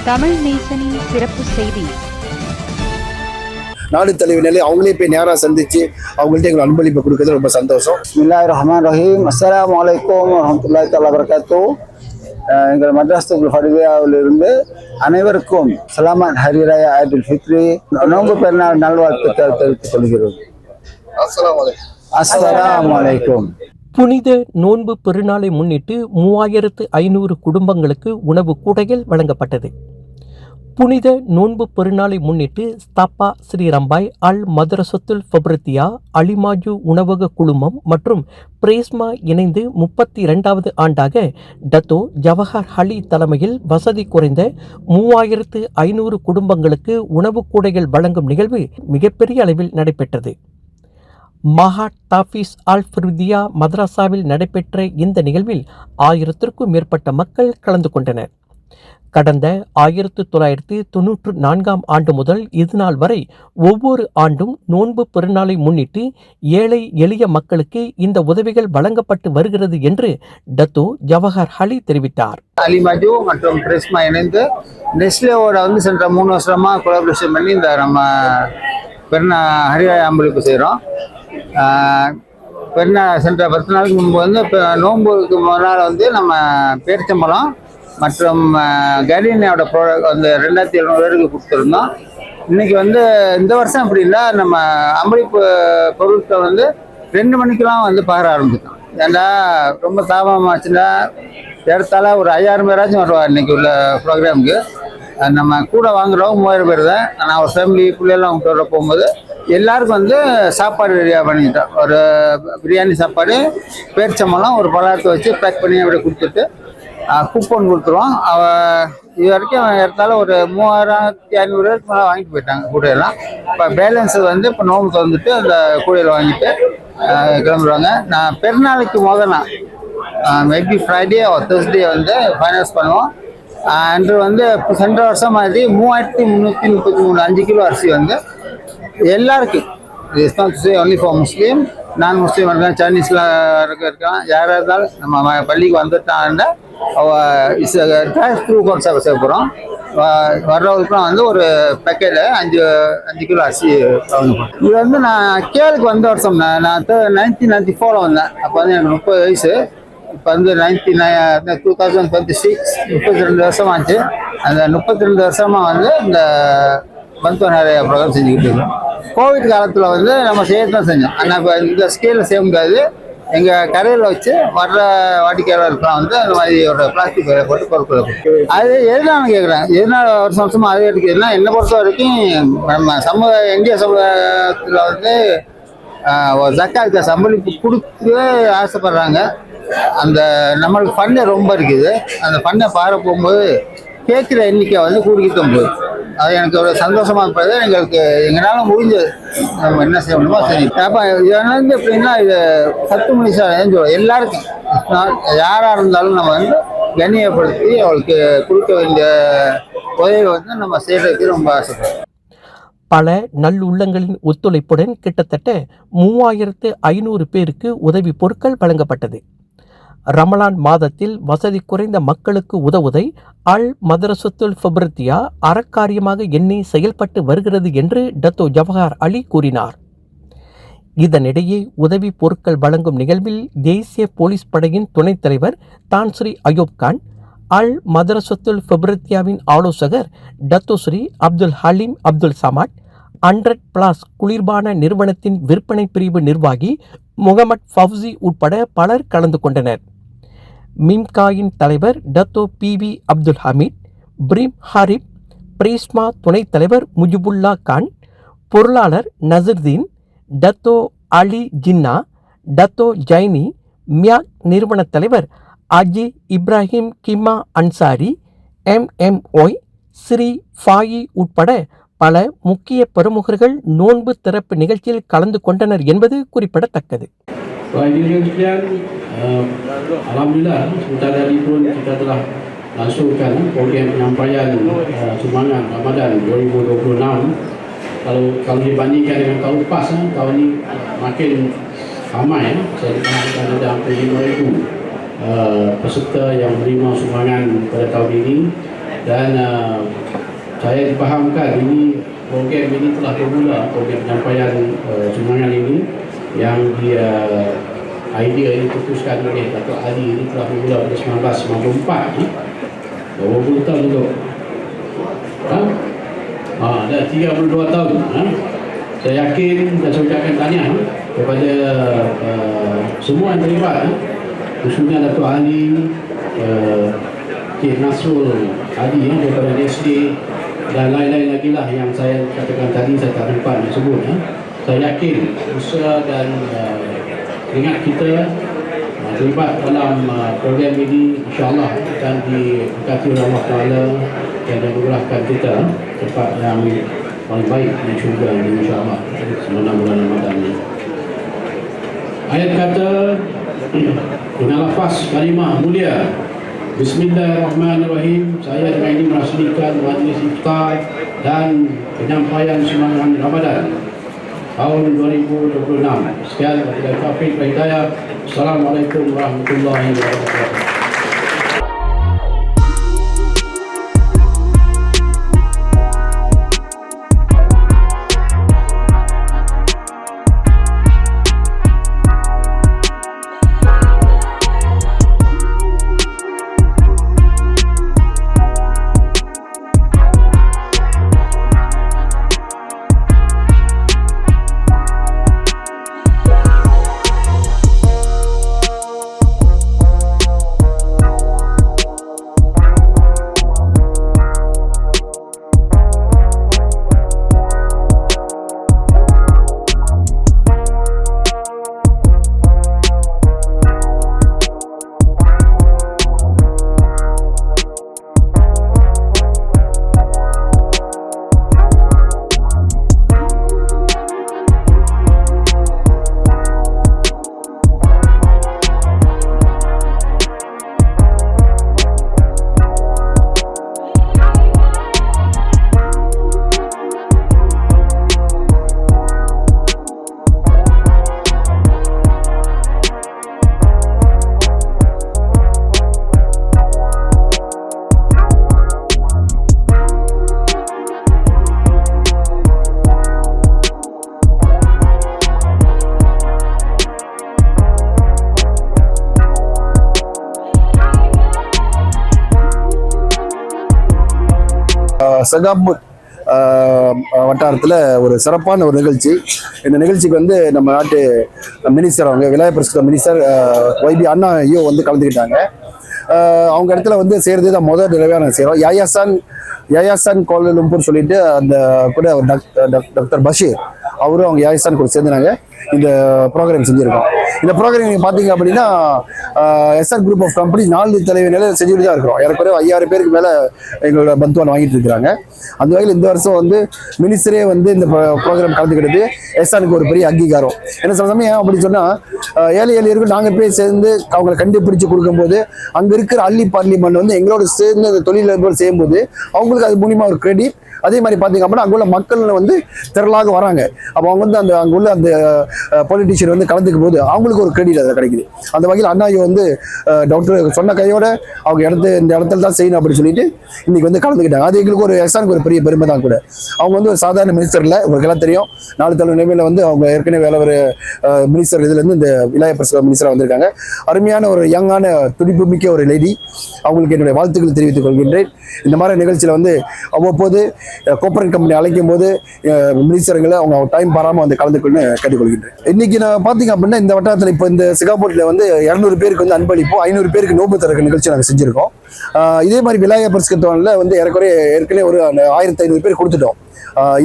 தமிழ் நேசனின் சிறப்பு செய்தி. நாடு தலைவர் அவங்களே போய் நேராக சந்திச்சு அவங்கள்ட்ட எங்களுக்கு அன்பளிப்பை கொடுக்கறது ரொம்ப சந்தோஷம். பிஸ்மில்லாஹிர்ரஹ்மானிர்ரஹீம். அஸ்ஸலாமு அலைக்கும் வரஹ்மத்துல்லாஹி தஆலா வபரகாத்துஹு. எங்கள் மദ്രസத்துல் ஃபர்தியாவிலிருந்து அனைவருக்கும் சலாமத் ஹரி ராயா ஐதுல் ஃபித்ரி நோன்பு பெருநாள் நல்வாழ்த்துக்கள் தெரிவித்துக் கொள்கிறோம். அஸ்ஸலாமு அலைக்கும். புனித நோன்பு பெருநாளை முன்னிட்டு 3500 குடும்பங்களுக்கு உணவு கூடைகள் வழங்கப்பட்டது. புனித நோன்பு பெருநாளை முன்னிட்டு ஸ்தாபா ஸ்ரீ ரம்பாய் அல் மதரசத்துல் ஃபப்ரத்தியா அலிமாஜு உணவக குழுமம் மற்றும் பிரேஸ்மா இணைந்து 32வது ஆண்டாக டத்தோ ஜவஹர் அலி தலைமையில் வசதி குறைந்த 3500 குடும்பங்களுக்கு உணவு கூடைகள் வழங்கும் நிகழ்வு மிகப்பெரிய அளவில் நடைபெற்றது. மஹாட் தாஃபீஸ் அல் ஃபிர்தியா மதரசாவில் நடைபெற்ற இந்த நிகழ்வில் 1000க்கும் மேற்பட்ட மக்கள் கலந்து கொண்டனர். கடந்த 1994ஆம் ஆண்டு முதல் இதுநாள் வரை ஒவ்வொரு ஆண்டும் நோன்பு பெருநாளை முன்னிட்டு ஏழை எளிய மக்களுக்கு இந்த உதவிகள் வழங்கப்பட்டு வருகிறது என்று டத்தோ ஜவஹர் அலி தெரிவித்தார். அலிமாஜு மற்றும் பிரேஸ்மா இணைந்து நெஸ்லேவோட சென்ற 3 வருஷமா கொலாபரேஷன் பண்ணி இந்த நம்ம ஹரிராய அம்பளிப்பு செய்கிறோம். பெருநாள் சென்ற 10 நாளுக்கு முன்பு இப்போ நோன்புக்கு முதல் நம்ம பேரிச்சம்பழம் மற்றும் கரீனியோட ப்ராடக்ட் 2700 பேருக்கு கொடுத்துருந்தோம். இன்னைக்கு இந்த வருஷம் அப்படி இல்லை, நம்ம அம்பளிப்பு பொருட்கள் 2 மணிக்கெலாம் பகர ஆரம்பிச்சிட்டோம். ஏன்னா ரொம்ப தாபமாச்சுன்னா எடுத்தால ஒரு 5000 பேராச்சும் வருவார் இன்னைக்கு உள்ள ப்ரோக்ராமுக்கு. நம்ம கூட வாங்குறவங்க 3000 பேர் தான். நான் ஒரு ஃபேமிலி பிள்ளைலாம் அவங்க வர போகும்போது எல்லாருக்கும் சாப்பாடு ரெடியாக பண்ணிட்டோம். ஒரு பிரியாணி சாப்பாடு, பேரிச்சம்பழம், ஒரு பலகாரத்தை வச்சு பேக் பண்ணி அப்படியே கொடுத்துட்டு கூப்பன் கொடுத்துருவோம். இது வரைக்கும் எடுத்தால ஒரு 3500 பேருக்கு மேலே வாங்கிட்டு போயிட்டாங்க கூடையெல்லாம். இப்போ பேலன்ஸ் இப்போ நோம்பு திறந்துட்டு அந்த கூடையில் வாங்கிட்டு கிளம்புறாங்க. நான் பெருநாளைக்கு முதல் நாள் மேபி ஃப்ரைடே தேர்ஸ்டே ஃபைனான்ஸ் பண்ணுவோம். அன்று சென்ற வருஷம் மாதிரி 3333 5 கிலோ அரிசி எல்லாருக்கும், ஒன்லி ஃபார் முஸ்லீம், நான் முஸ்லீம் இருக்கான், சைனீஸ்லாம் இருக்கான், யாராக இருந்தாலும் நம்ம பள்ளிக்கு வந்துட்டாங்கன்னா த்ரூ கோர்ஸாக செய்ய போகிறோம். வர்றவங்களுக்குலாம் ஒரு பேக்கெட்டில் 5 கிலோ அரிசி வாங்கணும். இது நான் கேளுக்கு வந்த வருஷம் நான் 1994 வந்தேன். அப்போ எனக்கு 30 வயசு. இப்போ 2026 32 வருஷம் ஆச்சு. அந்த 32 வருஷமாக இந்த மருத்துவ நிறைய ப்ரோக்ராம் செஞ்சுக்கிட்டு இருக்கோம். கோவிட் காலத்தில் நம்ம செய்யத்தான் செஞ்சோம். ஆனால் இப்போ இந்த ஸ்கேலில் செய்ய முடியாது. எங்கள் கடையில் வச்சு வர்ற வாடிக்கையாளருக்குலாம் அந்த மாதிரி ஒரு பிளாஸ்டிக் பையில போட்டு பொருட்களை அது எதுனால கேட்குறேன். எதனால வருஷமாக அதே எடுக்குதுன்னா, என்னை பொறுத்த வரைக்கும் நம்ம இந்திய சமூகத்தில் ஒரு ஜக்காத் சம்பளிப்பு கொடுத்து ஆசைப்படுறாங்க. அந்த நம்மளுக்கு ஃபண்டை ரொம்ப இருக்குது. அந்த ஃபண்டை பார போகும்போது கேட்குற எண்ணிக்கை கூடிக்கிட்டு போகுது. அது எனக்கு ஒரு சந்தோஷமாக இருப்பது. எங்களுக்கு எங்களால் முடிஞ்சது நம்ம என்ன செய்ய முடியுமோ சரி. அப்போ இதனால் எப்படின்னா, இது 10 மணி சொல்லுவோம். எல்லாருக்கும் யாராக இருந்தாலும் நம்ம கண்ணியப்படுத்தி அவளுக்கு கொடுக்க வேண்டிய உதவி நம்ம செய்கிறதுக்கு ரொம்ப ஆசைப்படுறோம். பல நல்லுள்ளங்களின் ஒத்துழைப்புடன் கிட்டத்தட்ட 3500 பேருக்கு உதவி பொருட்கள் வழங்கப்பட்டது. ரமலான் மாதத்தில் வசதி குறைந்த மக்களுக்கு உதவுவதை அல் மதரசத்துல் ஃபப்ரத்தியா அறக்காரியமாக எண்ணி செயல்பட்டு வருகிறது என்று டத்தோ ஜவஹர் அலி கூறினார். இதனிடையே உதவி பொருட்கள் வழங்கும் நிகழ்வில் தேசிய போலீஸ் படையின் துணைத் தலைவர் தான்ஸ்ரீ அயூப் கான், அல் மதரசத்துல் ஃபப்ரத்தியாவின் ஆலோசகர் டத்தோ ஸ்ரீ அப்துல் ஹலீம் அப்துல் சமாட், 100+ குளிர்பான நிறுவனத்தின் விற்பனை பிரிவு நிர்வாகி முகமட் ஃபவுசி உட்பட பலர் கலந்து கொண்டனர். மிம்காயின் தலைவர் டத்தோ PV அப்துல் ஹமீத், பிரீம் ஹாரிப், பிரீஸ்மா துணைத் தலைவர் முஜிபுல்லா கான், பொருளாளர் Nasirdeen, Dato Ali Jinnah, Dato Zaini, மியாக் நிறுவன தலைவர் அஜி இப்ராஹிம் கிமா அன்சாரி, MMOய், ஸ்ரீ ஃபாயி உட்பட பல முக்கிய பிரமுகர்கள் நோன்பு திறப்பு நிகழ்ச்சியில் கலந்து கொண்டனர் என்பது குறிப்பிடத்தக்கது. Alhamdulillah, sebentar tadi pun kita telah langsungkan program penyampaian sumbangan Ramadan 2026. Kalau dibandingkan dengan tahun lepas, tahun ini makin ramai. Saya dikatakan ada hampir 5,000 peserta yang menerima sumbangan pada tahun ini. dan saya dipahamkan ini program ini telah bermula, program penyampaian sumbangan ini yang dia idea ini diputuskan oleh Datuk Ali ini telah bermula pada 1994 20 tahun dulu. Dah 32 tahun. Saya yakin dan saya ucapkan tahniah kepada semua yang terlibat, khususnya Datuk Ali, Cik Nasrul Ali daripada DSD dan lain-lain lagi lah yang saya katakan tadi, saya tak sempat nak sebut. Saya yakin usaha dan keringat kita terlibat dalam program ini insyaAllah akan diberkati oleh Allah Ta'ala dan memudahkan kita tempat yang paling baik di syurga ini insyaAllah semasa bulan Ramadan ini. Ayat kata dengan lafaz kalimah mulia Bismillahirrahmanirrahim. Saya dengan ini merasmikan majlis iftar dan penyampaian sumbangan Ramadan tahun 2026. Sekian, wabillahi taufiq wal hidayah. Assalamualaikum warahmatullahi wabarakatuh. சகாபுத் வட்டாரத்தில் ஒரு சிறப்பான ஒரு நிகழ்ச்சி. இந்த நிகழ்ச்சிக்கு வந்து நம்ம நாட்டு மினிஸ்டர், அவங்க விளையாட்டு பரிசு மினிஸ்டர் YB அண்ணா ஐயோ வந்து கலந்துக்கிட்டாங்க. அவங்க இடத்துல வந்து செய்கிறது தான் முதல் தடவையாக நாங்கள் செய்கிறோம். யாயாசான் கோலாலம்பூர் சொல்லிட்டு அந்த கூட டாக்டர் பஷீர் அவரும் அவங்க யாயாசான் கூட சேர்ந்து நாங்கள் இந்த ப்ரோக்ராம் செஞ்சுருக்கோம். இந்த ப்ரோக்ராம் நீங்கள் பார்த்தீங்க அப்படின்னா SR குரூப் ஆஃப் கம்பெனி 4 தலைவர் நிலையில் செஞ்சுட்டு தான் இருக்கிறோம். ஏறக்குறைய 5000 பேருக்கு மேலே எங்களோட பந்துவான் வாங்கிட்டு இருக்கிறாங்க. அந்த வகையில் இந்த வருஷம் வந்து மினிஸ்டரே வந்து இந்த ப்ரோக்ராம் கலந்துக்கிட்டது SRக்கு ஒரு பெரிய அங்கீகாரம். என்ன சில சமயம் அப்படி சொன்னால் ஏழை எளியர்கள் நாங்கள் போய் சேர்ந்து அவங்களை கண்டுபிடிச்சு கொடுக்கும்போது அங்கே இருக்கிற அள்ளி பார்லி மண் வந்து எங்களோட சேர்ந்து அந்த தொழிலதிபர் செய்யும்போது அவங்களுக்கு அது மூலியமாக ஒரு கிரெடிட். அதே மாதிரி பார்த்தீங்க அப்படின்னா அங்குள்ள மக்கள் வந்து திரளாக வராங்க. அப்போ அவங்க வந்து அங்குள்ள அந்த பொலிட்டிஷியன் வந்து கலந்துக்கும் போது அவங்களுக்கு ஒரு கிரெடிட் அதில் கிடைக்குது. அந்த வகையில் அண்ணாயோ வந்து டாக்டர் சொன்ன கையோட அவங்க இந்த இடத்துல தான் செய்யணும் அப்படின்னு சொல்லிட்டு இன்னைக்கு வந்து கலந்துக்கிட்டாங்க. அது எங்களுக்கு ஒரு SRக்கு ஒரு பெரிய பெருமை தான் கூட. அவங்க வந்து ஒரு சாதாரண மினிஸ்டர் இல்லை, உங்களுக்கு எல்லாம் தெரியும். 4 தலைவர் நிலைமையில் வந்து அவங்க ஏற்கனவே வேலை ஒரு மினிஸ்டர் இதுலேருந்து இந்த விளையாட்டு பரிசு மினிஸ்டராக வந்திருக்காங்க. அருமையான ஒரு யங்கான துடிப்பு மிக்க ஒரு லேடி. அவங்களுக்கு என்னுடைய வாழ்த்துக்களை தெரிவித்துக் கொள்கின்றேன். இந்த மாதிரி நிகழ்ச்சியில் வந்து அவ்வப்போது கோஆபரேட் கம்பெனி அழைக்கும் போது மினிஸ்டர்களை அவங்க டைம் பாராமல் வந்து கலந்துக்கொண்டு கேட்டுக்கொள்கின்றேன். இன்னைக்கு நான் பார்த்தீங்க அப்படின்னா இந்த வட்டாரத்தில் இப்போ இந்த சிகாபோர்ட்டில் வந்து 200 பேருக்கு வந்து அன்பளிப்பு, 500 பேருக்கு நோம்பு திறக்க நிகழ்ச்சி நாங்கள் செஞ்சுருக்கோம். இதே மாதிரி விநாயகர் பரிசுத்தவனில் வந்து ஏற்கனவே ஒரு 1500 பேர் கொடுத்துட்டோம்.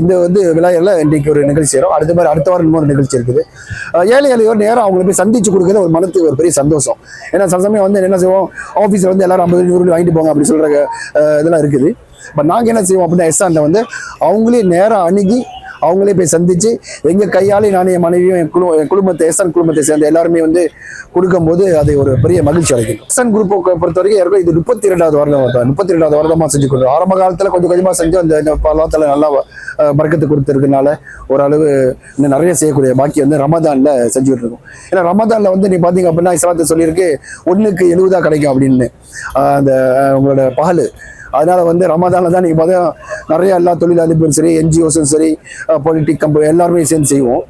இந்த வந்து விநாயகரில் இன்றைக்கு ஒரு நிகழ்ச்சி செய்கிறோம். அடுத்த வாரம் இன்னொரு நிகழ்ச்சி இருக்குது. ஏழை எளியோர் நேரம் அவங்களை போய் சந்திச்சு கொடுக்குறது ஒரு மனத்துக்கு ஒரு பெரிய சந்தோஷம். ஏன்னா சில சமயம் வந்து என்ன செய்வோம், ஆஃபீஸில் வந்து எல்லாரும் 50-100 வாங்கிட்டு போங்க அப்படி சொல்கிற இதெல்லாம் இருக்குது. பட் நாங்கள் என்ன செய்வோம் அப்படின்னா SRல வந்து அவங்களே நேரம் அணுகி அவங்களே போய் சந்திச்சு எங்கள் கையாலே நானே என் மனைவியும் என் குடும்பத்தை SR குடும்பத்தை சேர்ந்த எல்லாருமே வந்து கொடுக்கும்போது அது ஒரு பெரிய மகிழ்ச்சி அளிக்கும். SR குரூப்பை பொறுத்த வரைக்கும் யாருக்கும் இது 32வது வருடமாக செஞ்சு கொடுக்கும். ஆரம்ப காலத்தில் கொஞ்சம் கொஞ்சமாக செஞ்சு அந்த பலத்தில் நல்லா பறக்கத்து கொடுத்துருக்கனால ஓரளவு இன்னும் நிறைய செய்யக்கூடிய பாக்கி வந்து ரமதானில் செஞ்சுக்கிட்டு இருக்கோம். ஏன்னா ரமதானில் வந்து நீ பார்த்தீங்க அப்படின்னா இஸ்லாத்தை சொல்லியிருக்கு 1க்கு 70 கிடைக்கும் அப்படின்னு. அந்த உங்களோட பகல் அதனால வந்து ரமதானில் தான் நீங்கள் பார்த்தா நிறைய எல்லா தொழிலாளிகளும் சரி, என்ஜிஓஸும் சரி, பொலிட்டிக் கம்பெனி எல்லாருமே சேர்ந்து செய்வோம்.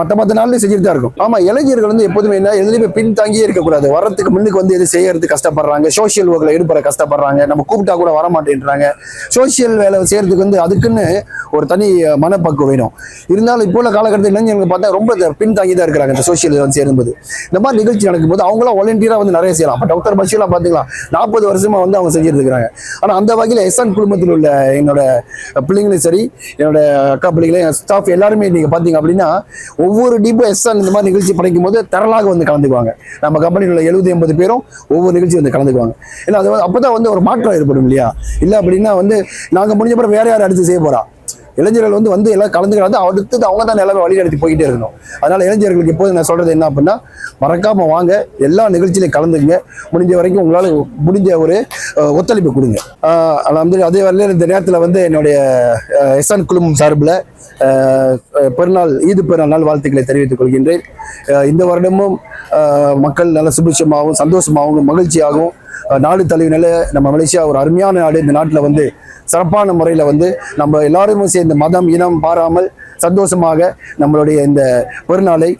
மற்ற நாள்லேயும் செஞ்சுட்டு தான் இருக்கும். ஆமாம், இளைஞர்கள் வந்து எப்போதுமே என்ன எதுலையுமே பின்தாங்கியே இருக்கக்கூடாது. வரத்துக்கு முன்னுக்கு வந்து எது செய்யறதுக்கு கஷ்டப்படுறாங்க, சோசியல் ஒர்க்கில் ஈடுபட கஷ்டப்படுறாங்க, நம்ம கூப்பிட்டா கூட வர மாட்டேன்றாங்க. சோசியல் வேலை செய்யறதுக்கு வந்து அதுக்குன்னு ஒரு தனி மனப்பக்குவம் வேணும். இருந்தாலும் இப்போ உள்ள காலகட்டத்தில் இளைஞர்கள் பார்த்தா ரொம்ப பின்தாங்கி தான் இருக்கிறாங்க. இந்த சோசியல் சேரும்போது இந்த மாதிரி நிகழ்ச்சி நடக்கும்போது அவங்களாம் வாலண்டியராக வந்து நிறைய செய்யலாம். அப்போ டாக்டர் பஷீர்லாம் பார்த்தீங்களா 40 வருஷமா வந்து அவங்க செஞ்சுட்டு இருக்கிறாங்க. ஆனால் அந்த வகையில் எஸ்என் குழுமத்தில் உள்ள என்னோட பிள்ளைங்களும் சரி, என்னோட அக்கா பிள்ளைங்களையும், என் ஸ்டாஃப் எல்லாருமே நீங்கள் பார்த்தீங்க அப்படின்னா ஒவ்வொரு டீப்பும் எஸ்என் இந்த மாதிரி நிகழ்ச்சி படைக்கும் போது திரளாக வந்து கலந்துக்குவாங்க. நம்ம கம்பெனியில் உள்ள 70-80 பேரும் ஒவ்வொரு நிகழ்ச்சி வந்து கலந்துக்குவாங்க. ஏன்னா அது அப்போதான் வந்து ஒரு மாற்றம் ஏற்படும் இல்லையா? இல்லை அப்படின்னா வந்து நாங்கள் முடிஞ்ச பிறகு வேற யார் அடுத்து செய்ய போறா? இளைஞர்கள் வந்து எல்லாம் கலந்துக்கிறாங்க. அடுத்தது அவங்க தான் எல்லாமே வழி நடத்தி போய்கிட்டே இருக்கணும். அதனால இளைஞர்களுக்கு எப்போது நான் சொல்றது என்ன அப்படின்னா, மறக்காம வாங்க, எல்லா நிகழ்ச்சியிலையும் கலந்துங்க. முடிஞ்ச வரைக்கும் உங்களால் முடிஞ்ச ஒரு ஒத்துழைப்பு கொடுங்க. அதே வரையில இந்த நேரத்தில் வந்து என்னுடைய எஸ்என் குழுமம் சார்பில் ஈது பெருநாள் நாள் வாழ்த்துக்களை தெரிவித்துக் கொள்கின்றேன். இந்த வருடமும் மக்கள் நல்ல சுபிட்சமாகவும் சந்தோஷமாகவும் மகிழ்ச்சியாகவும் நாடு தழுவினால நம்ம மலேசியா ஒரு அருமையான நாடு. இந்த நாட்டில் வந்து சிறப்பான முறையில் வந்து நம்ம எல்லாருமே சேர்ந்து மதம் இனம் பாராமல் சந்தோஷமாக நம்மளுடைய இந்த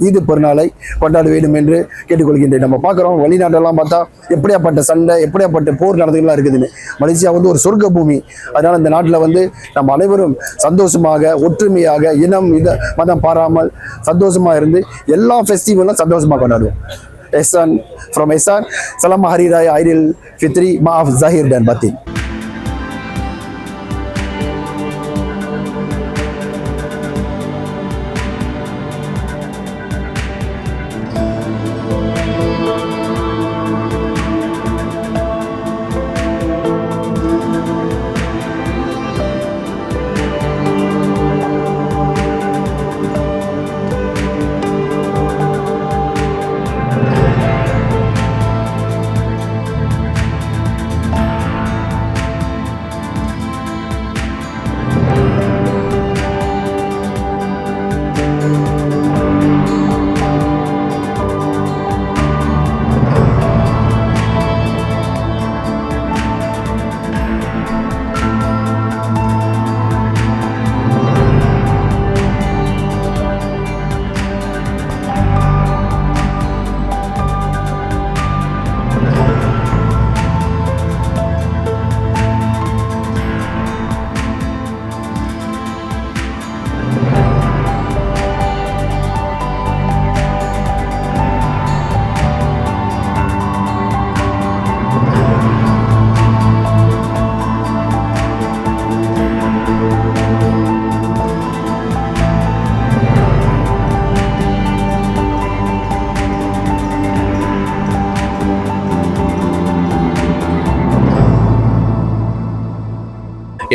ஈது பெருநாளை கொண்டாட வேண்டும் என்று கேட்டுக்கொள்கின்றேன். நம்ம பார்க்குறோம் வெளிநாட்டெல்லாம் பார்த்தா எப்படியாப்பட்ட சண்டை, எப்படியாப்பட்ட போர் நடந்துகள்லாம் இருக்குதுன்னு. மலேசியா வந்து ஒரு சொர்க்க பூமி. அதனால் இந்த நாட்டில் வந்து நம்ம அனைவரும் சந்தோஷமாக, ஒற்றுமையாக, இனம் மதம் பாராமல் சந்தோஷமாக இருந்து எல்லா ஃபெஸ்டிவலும் சந்தோஷமாக கொண்டாடுவோம். Ehsan from Ehsan. Salam Hari Raya Aidil Fitri. Maaf Zahir dan Batin.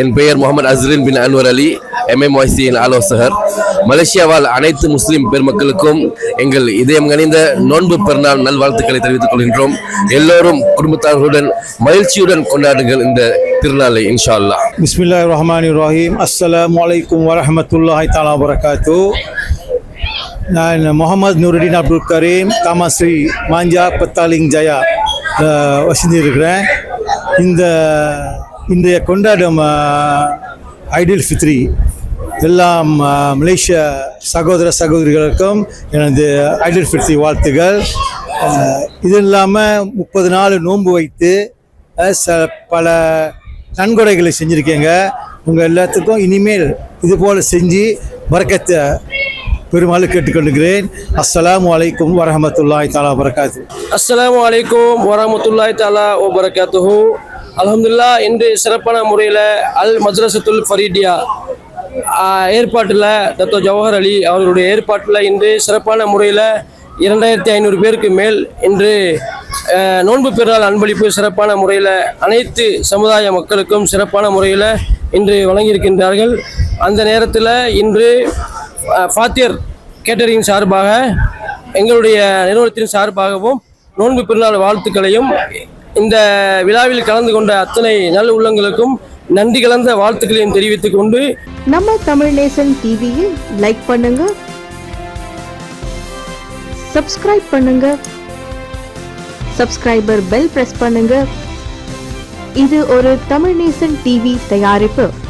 என் பெயர் முகமது அஸ்ரின் பின் அன்வர் அலி, MMYC-யின் ஆலோசகர். மலேசியாவால் அனைத்து முஸ்லிம் பெருமக்களுக்கும் எங்கள் இதயம் கனிந்த நோன்பு பெருநாள் நல்வாழ்த்துக்களை தெரிவித்துக் கொள்கின்றோம். எல்லோரும் குடும்பத்தார்களுடன் மகிழ்ச்சியுடன் கொண்டாடுங்கள் இந்த திருநாளை இன்ஷா அல்லாஹ். பிஸ்மில்லாஹிர்ரஹ்மானிர்ரஹீம். அஸ்ஸலாமு அலைக்கும் வரஹ்மத்துல்லாஹி தஆலா வபரகாத்து. நான் முகமது நூருதீன் அப்துல் கரீம், காமாஸ்ரீ மாஞ்சா பத்தாலிங் ஜயா வசிந்திருக்கிறேன். இன்றைய கொண்டாடும் ஐடில் ஃபித்ரி எல்லாம் மலேசிய சகோதர சகோதரிகளுக்கும் எனது ஐடில் ஃபித்ரி வாழ்த்துகள். இது இல்லாமல் 30 நாள் நோன்பு வைத்து பல நன்கொடைகளை செஞ்சுருக்கேங்க. உங்கள் எல்லாத்துக்கும் இனிமேல் இது போல் செஞ்சு பரக்கத்தை பெருமாள் கேட்டுக்கொள்கிறேன். அஸ்ஸலாமு அலைக்கும் வரஹ்மத்துல்லாஹி தஆலா வபரகாத்து. அஸ்ஸலாமு அலைக்கும் வரஹ்மத்துல்லாஹி தஆலா வபரகாத்துஹு. அல்ஹம்துலில்லாஹ், இன்று சிறப்பான முறையில் அல் மத்ரஸத்துல் ஃபரீடியா ஏற்பாட்டில் டாக்டர் ஜவஹர் அலி அவர்களுடைய ஏற்பாட்டில் இன்று சிறப்பான முறையில் 2500 பேருக்கு மேல் இன்று நோன்பு பெருநாள் அன்பளிப்பு சிறப்பான முறையில் அனைத்து சமுதாய மக்களுக்கும் சிறப்பான முறையில் இன்று வழங்கியிருக்கின்றார்கள். அந்த நேரத்தில் இன்று ஃபாத்தியர் கேட்டரிங் சார்பாக எங்களுடைய நிறுவனத்தின் சார்பாகவும் நோன்பு பெருநாள் வாழ்த்துக்களையும் இந்த விழாவில் கலந்து கொண்ட அத்தனை நல்ல உள்ளங்களுக்கும் நன்றி கலந்த வாழ்த்துக்களையும் தெரிவித்துக் கொண்டு நம்ம தமிழ் நேசன் டிவியில் லைக் பண்ணுங்க, சப்ஸ்கிரைப் பண்ணுங்க, சப்ஸ்கிரைபர் பெல் பிரஸ் பண்ணுங்க. இது ஒரு தமிழ் நேசன் டிவி தயாரிப்பு.